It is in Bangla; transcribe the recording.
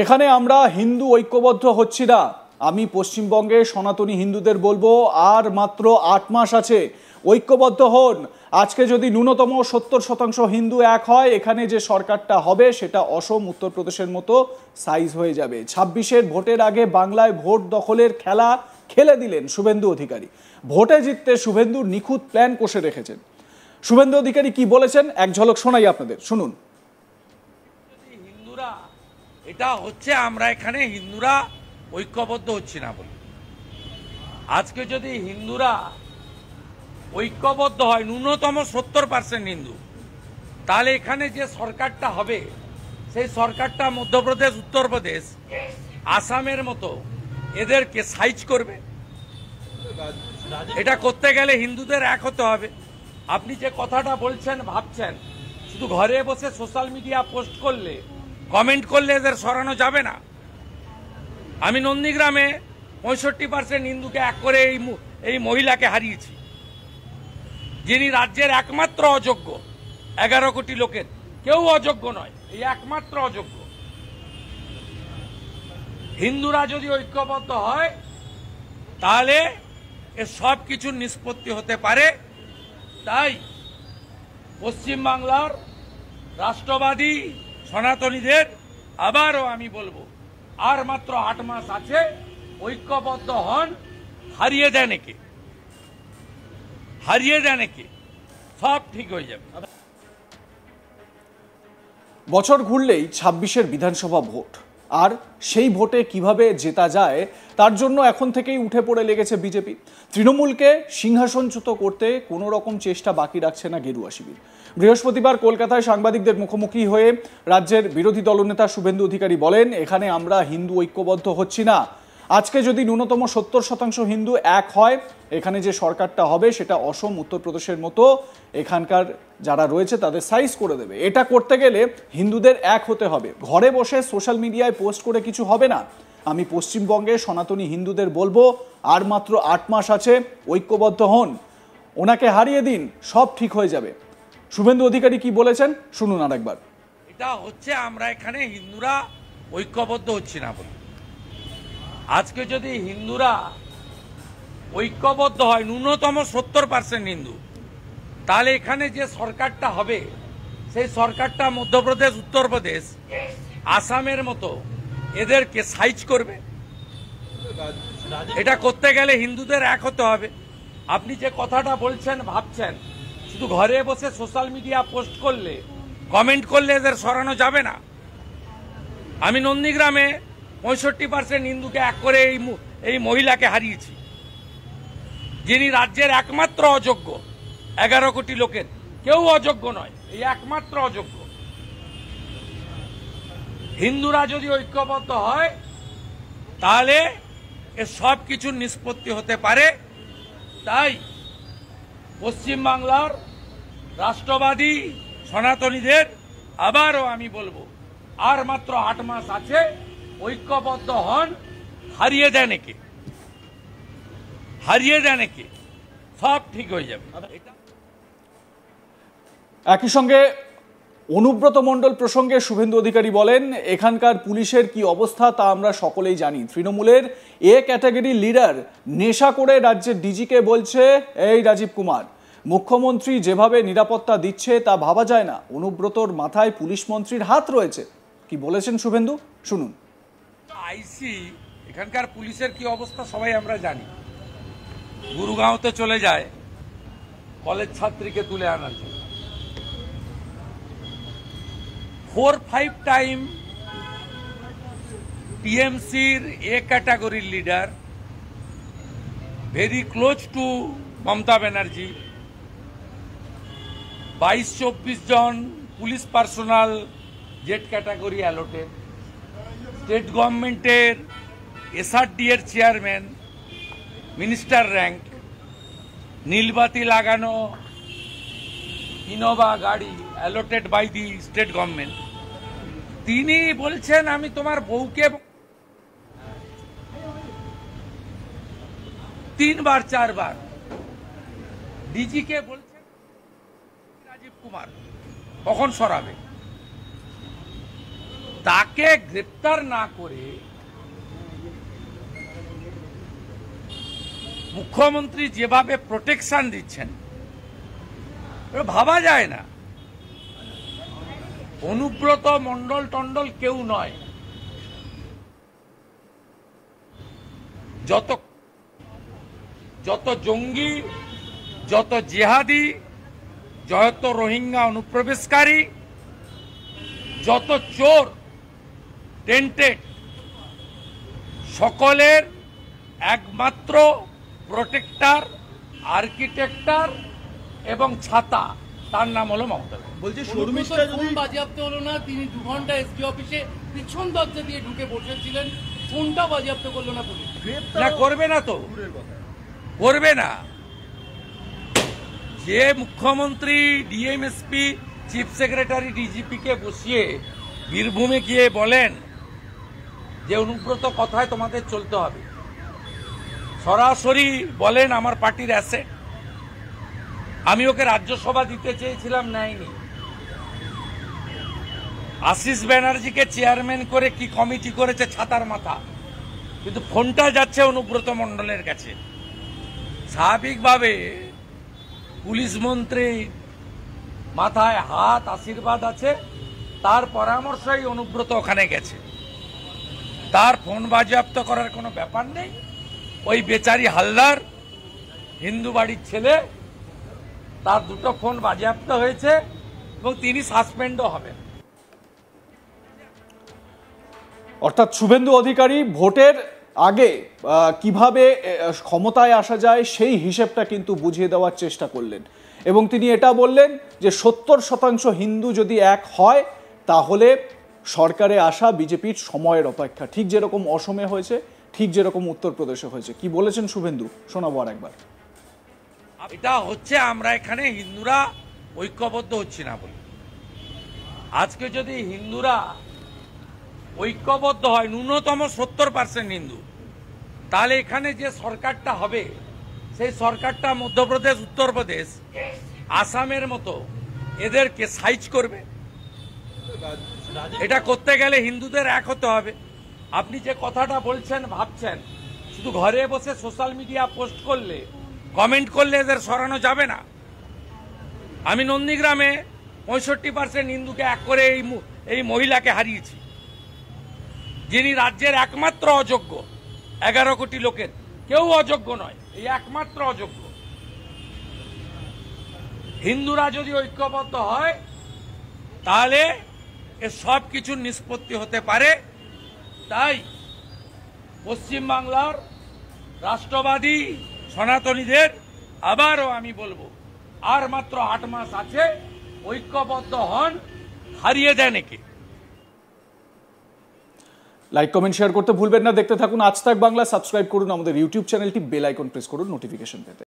এখানে আমরা হিন্দু ঐক্যবদ্ধ হচ্ছি না। আমি পশ্চিমবঙ্গে সনাতনী হিন্দুদের বলবো আর মাত্র ৮ মাস আছে, ঐক্যবদ্ধ হন। আজকে যদি ন্যূনতম ৭০% হিন্দু এক হয়, এখানে যে সরকারটা হবে সেটা অসম উত্তরপ্রদেশের মতো সাইজ হয়ে যাবে। ২৬-এর ভোটের আগে বাংলায় ভোট দখলের খেলা খেলে দিলেন শুভেন্দু অধিকারী। ভোটে জিততে শুভেন্দুর নিখুঁত প্ল্যান কষে রেখেছেন। শুভেন্দু অধিকারী কি বলেছেন এক ঝলক শোনাই আপনাদের, শুনুন। হিন্দুরা এটা হচ্ছে আমরা এখানে হিন্দুরা ঐক্যবদ্ধ হচ্ছি না বলে। আজকে যদি হিন্দুরা ঐক্যবদ্ধ হয়, ন্যূনতম ৭০% হিন্দু, তাহলে এখানে যে সরকারটা হবে সেই সরকারটা মধ্যপ্রদেশ, উত্তরপ্রদেশ, আসামের মতো এদেরকে সাইজ করবে। এটা করতে গেলে হিন্দুদের এক হতে হবে। আপনি যে কথাটা বলছেন, ভাবছেন শুধু ঘরে বসে সোশ্যাল মিডিয়া পোস্ট করলে, কমেন্ট করলে এদের সরানো যাবে না। আমি নন্দীগ্রামে ৬৫% হিন্দুকে এক করে এই মহিলাকে হারিয়েছি, যিনি রাজ্যের একমাত্র অযোগ্য। ১১ কোটি লোকের কেউ অযোগ্য নয়, এই একমাত্র অযোগ্য। হিন্দুরা যদি ঐক্যবদ্ধ হয় তাহলে এ সব কিছুর নিষ্পত্তি হতে পারে। তাই পশ্চিমবাংলার রাষ্ট্রবাদী সনাতনীদের আবারও আমি বলবো, আর মাত্র ৮ মাস আছে, ঐক্যবদ্ধ হন। হারিয়ে দেন একে, হারিয়ে দেন একে, সব ঠিক হয়ে যাবে। বছর ঘুরলেই ২৬-এর বিধানসভা ভোট, আর সেই ভোটে কিভাবে জেতা যায় তার জন্য এখন থেকেই উঠে পড়ে লেগেছে বিজেপি। তৃণমূলকে সিংহাসনচ্যুত করতে কোনো রকম চেষ্টা বাকি রাখছে না গেরুয়া শিবির। বৃহস্পতিবার কলকাতায় সাংবাদিকদের মুখোমুখি হয়ে রাজ্যের বিরোধী দলনেতা শুভেন্দু অধিকারী বলেন, এখানে আমরা হিন্দু ঐক্যবদ্ধ হচ্ছি না। আজকে যদি ন্যূনতম ৭০% হিন্দু এক হয়, এখানে যে সরকারটা হবে সেটা অসম উত্তরপ্রদেশের মতো এখানকার যারা রয়েছে তাদের সাইজ করে দেবে। এটা করতে গেলে হিন্দুদের এক হতে হবে। ঘরে বসে সোশ্যাল মিডিয়ায় পোস্ট করে কিছু হবে না। আমি পশ্চিমবঙ্গে সনাতনী হিন্দুদের বলবো, আর মাত্র ৮ মাস আছে, ঐক্যবদ্ধ হন, ওনাকে হারিয়ে দিন, সব ঠিক হয়ে যাবে। শুভেন্দু অধিকারী কি বলেছেন শুনুন আরেকবার। এটা হচ্ছে আমরা এখানে হিন্দুরা ঐক্যবদ্ধ হচ্ছি না বলে। আজকে যদি হিন্দুরা ঐক্যবদ্ধ হয়, ন্যূনতম ৭০% হিন্দু, তাহলে এখানে যে সরকারটা হবে সেই সরকারটা মধ্যপ্রদেশ, উত্তরপ্রদেশ, আসামের মতো এদেরকে সাইজ করবে। এটা করতে গেলে হিন্দুদের এক হতে হবে। আপনি যে কথাটা বলছেন, ভাবছেন শুধু ঘরে বসে সোশ্যাল মিডিয়া পোস্ট করলে, কমেন্ট করলে এদের সরানো যাবে না। আমি নন্দীগ্রামে ৬৫% হিন্দুকে এক করে এই মহিলাকে হারিয়েছি, যিনি রাজ্যের একমাত্র অযোগ্য। ১১ কোটি লোকের কেউ অযোগ্য নয়, এই একমাত্র অযোগ্য। হিন্দুরা যদি ঐক্যবদ্ধ হয় তাহলে এ সব কিছুর নিষ্পত্তি হতে পারে। তাই পশ্চিমবাংলার রাষ্ট্রবাদী সনাতনীদের আবারও আমি বলবো, আর মাত্র ৮ মাস আছে, ঐক্যবদ্ধ হন। হারিয়ে দেন একে, হারিয়ে দেন একে, সব ঠিক হয়ে যাবে। একই সঙ্গে অনুব্রত মণ্ডল প্রসঙ্গে শুভেন্দু অধিকারী বলেন, এখানকার পুলিশের কি অবস্থা তা আমরা সকলেই জানি। তৃণমূলের এ ক্যাটাগরির লিডার নেশা করে রাজ্যের ডিজিকে বলছে, এই রাজীব কুমার, মুখ্যমন্ত্রী যেভাবে নিরাপত্তা দিচ্ছে তা ভাবা যায় না। অনুব্রতর মাথায় পুলিশ মন্ত্রীর হাত রয়েছে। কি বলেছেন শুভেন্দু শুনুন। আইসি এখানকার পুলিশের কি অবস্থা সবাই আমরা জানি। গুরুগাঁওতে চলে যায় কলেজ ছাত্রীকে তুলে আনার জন্য। 4-5 টাইম টিএমসির এ ক্যাটাগরির leader, very close to Mamata Banerjee, ২২-২৪ জন police personal Z category allotted, state গভর্নমেন্টের এসআরডি এর চেয়ারম্যান, মিনিস্টার র্যাঙ্ক, নীলবাতি লাগানো ইনোভা গাড়ি allotted by the state government. তিনি বলছেন, আমি তোমার বউকে ৩-৪ ডিজিকে বলছেন রাজীব কুমার কখন সরাবে। তাকে গ্রেপ্তার না করে মুখ্যমন্ত্রী যেভাবে প্রোটেকশন দিচ্ছেন এটা ভাবা যায় না। অনুব্রত মণ্ডল টন্ডল কেউ নয়, যত জঙ্গি, যত জিহাদি, যত রোহিঙ্গা অনুপ্রবেশকারী, যত চোর টেন্টেড, সকলের একমাত্র প্রোটেক্টর, আর্কিটেক্টর এবং ছাতা তার নাম হলো মমতা। বলছি শর্মিষ্ঠা যদি বাজেয়াপ্ত হলো না, তিনি 2 ঘন্টা এসপি অফিসে পিছন দরজা দিয়ে ঢুকে বসেছিলেন, ফোনটা বাজেয়াপ্ত করলো না পুলিশ। না করবে না তো, করবে না। যে মুখ্যমন্ত্রী ডিএমএসপি, চিফ সেক্রেটারি, ডিজিপি কে বসিয়ে বীরভূমে গিয়ে বলেন যে অনুব্রত কথায় তোমাদের চলতে হবে, সরাসরি বলেন আমার পার্টির অ্যাসেট, আমি ওকে রাজ্যসভা দিতে চেয়েছিলাম, নেয়নি। আশিস ব্যানার্জিকে চেয়ারম্যান করে কি কমিটি করেছে ছাতার মাথা, কিন্তু ফোনটা যাচ্ছে অনুব্রত মণ্ডলের কাছে। স্বাভাবিকভাবে পুলিশ মন্ত্রী মাথায় হাত, আশীর্বাদ আছে, তার পরামর্শই অনুব্রত ওখানে গেছে। তার ফোন বাজেয়াপ্ত করার কোনো ব্যাপার নেই। ওই বেচারি হালদার হিন্দু বাড়ির ছেলে, তার 2টো ফোন বাজেয়াপ্ত হয়েছে এবং তিনি সাসপেন্ডও হবেন। অর্থাৎ শুভেন্দু অধিকারী ভোটের আগে কিভাবে ক্ষমতায় আসা যায় সেই হিসেবটা কিন্তু বুঝিয়ে দেওয়ার চেষ্টা করলেন এবং তিনি এটা বললেন যে 70% হিন্দু যদি এক হয় তাহলে সরকারে আসা বিজেপির সময়ের অপেক্ষা, ঠিক যেরকম অসমে হয়েছে, ঠিক যেরকম উত্তরপ্রদেশে হয়েছে। কি বলেছেন শুভেন্দু, শোনাবো আর একবার। এটা হচ্ছে আমরা এখানে হিন্দুরা ঐক্যবদ্ধ হচ্ছি না বলে। আজকে যদি হিন্দুরা ঐক্যবদ্ধ হয়, ন্যূনতম 70% হিন্দু, তাহলে এখানে যে সরকারটা হবে সেই সরকারটা মধ্যপ্রদেশ, উত্তরপ্রদেশ, আসামের মতো এদেরকে সাইজ করবে। এটা করতে গেলে হিন্দুদের এক হতে হবে। আপনি যে কথাটা বলছেন, ভাবছেন, শুধু ঘরে বসে সোশ্যাল মিডিয়া পোস্ট করলে, কমেন্ট করলে এদের সরানো যাবে না। আমি নন্দীগ্রামে 65% হিন্দুকে এক করে এই মহিলাকে হারিয়েছি, যিনি রাজ্যের একমাত্র অযোগ্য। 11 কোটি লোকের কেউ অযোগ্য নয়, এই একমাত্র অযোগ্য। হিন্দুরা যদি ঐক্যবদ্ধ হয় তাহলে এ সব কিছুর নিষ্পত্তি হতে পারে। তাই পশ্চিমবাংলার রাষ্ট্রবাদী সনাতনীদের আবারও আমি বলবো, আর মাত্র 8 মাস আছে, ঐক্যবদ্ধ হন, হারিয়ে দেন একে। লাইক, কমেন্ট, শেয়ার করতে ভুলবেন না। দেখতে থাকুন আজ তাক বাংলা। সাবস্ক্রাইব করুন আমাদের ইউটিউব চ্যানেলটি, বেল আইকন প্রেস করুন নোটিফিকেশন পেতে।